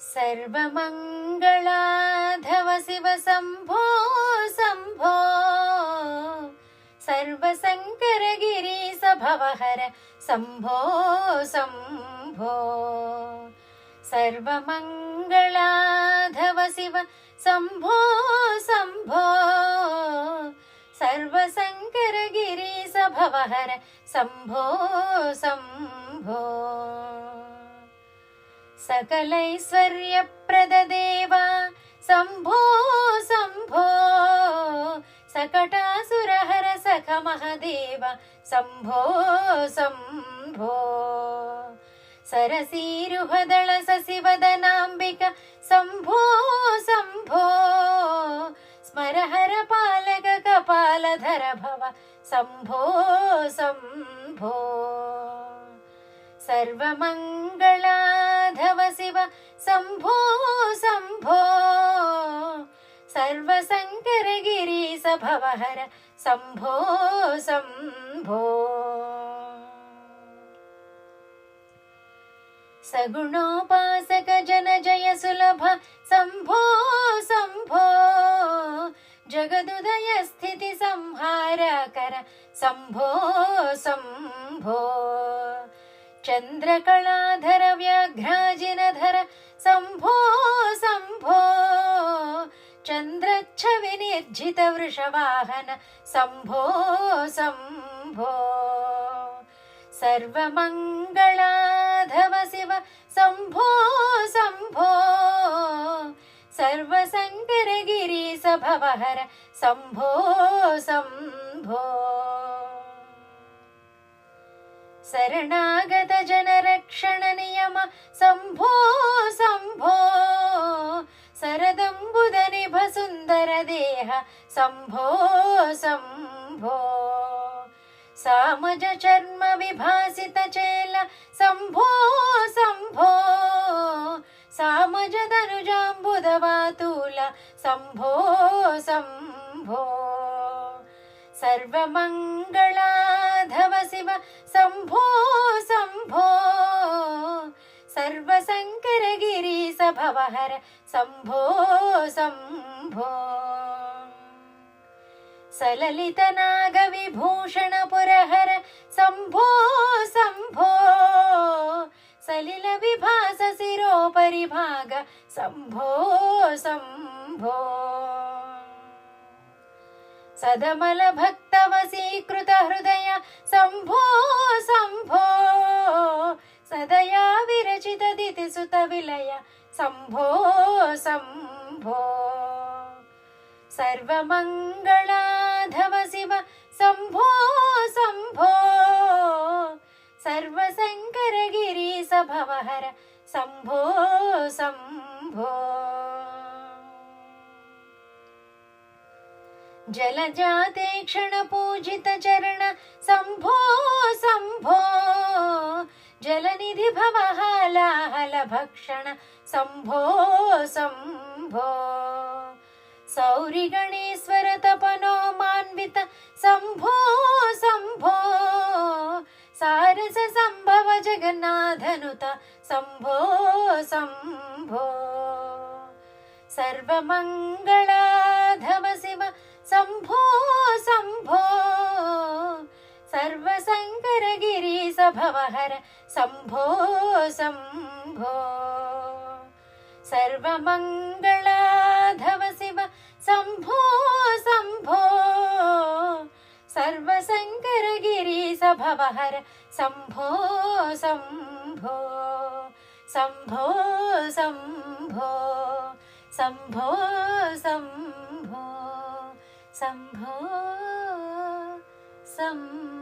सर्वमङ्गलाधव शिव शम्भो शम्भो सर्वशङ्करगिरीश भवहर शम्भो शम्भो सर्वमङ्गलाधव शिव शम्भो शम्भो सर्वशङ्करगिरीश भवहर शम्भो शम्भो सकलैश्वर्यप्रददेवा शम्भो शम्भो सकटासुरहर सख महदेव शम्भो शम्भो सरसीरुहदळ शशिवदनाम्बिका शम्भो शम्भो स्मरहर पालक कपालधर भव शम्भो शम्भो सर्वमङ्गलाधव शिव शम्भो शम्भो सर्वशङ्करगिरीश भवहर शम्भो शम्भो सगुणोपासक जनजय सुलभ शम्भो शम्भो जगदुदय स्थिति संहारकर शम्भो शम्भो चन्द्रकलाधर व्याघ्राजिनधर शम्भो शम्भो चन्द्रच्छविनिर्जित वृषवाहन शम्भो शम्भो सर्वमङ्गलाधव शिव शम्भो शम्भो सर्वशङ्करगिरीश भवहर शम्भो शम्भो शरणागत जनरक्षण नियम शम्भो शम्भो शरदम्बुदनिभ सुन्दर देह शम्भो शम्भो सामज चर्म विभासित चेल शम्भो शम्भो सामज दनुजाम्बुदवातूल शम्भो शम्भो सर्वमङ्गलाधव शिव शम्भो शम्भो सर्वशङ्करगिरीश भवहर शम्भो शम्भो सललितनागविभूषण पुरहर शम्भो शम्भो सलिल विभास शिरोपरिभाग शम्भो शम्भो सदमल भक्तवशीकृत हृदय शम्भो शम्भो सदया विरचित दितिसुत विलय शम्भो शम्भो सर्वमङ्गलाधव शिव शम्भो शम्भो सर्वशङ्करगिरीश भवहर शम्भो शम्भो जलजाते क्षणपूजित चरण शम्भो शम्भो जलनिधि भवहालाहल भक्षण शम्भो शम्भो सौरिगणेश्वर तपनो मान्वित शम्भो शम्भो सारस सम्भव जगन्नाथनुत शम्भो शम्भो सर्वमङ्गलाधव शिव शम्भो शम्भो सर्वशङ्करगिरीश भवहर शम्भो शम्भो सर्वमङ्गलाधव शिव शम्भो शम्भो सर्वशङ्करगिरीश भवहर शम्भो शम्भो शम्भो शम्भो शम्भो शम्भो शम्भो शम्भो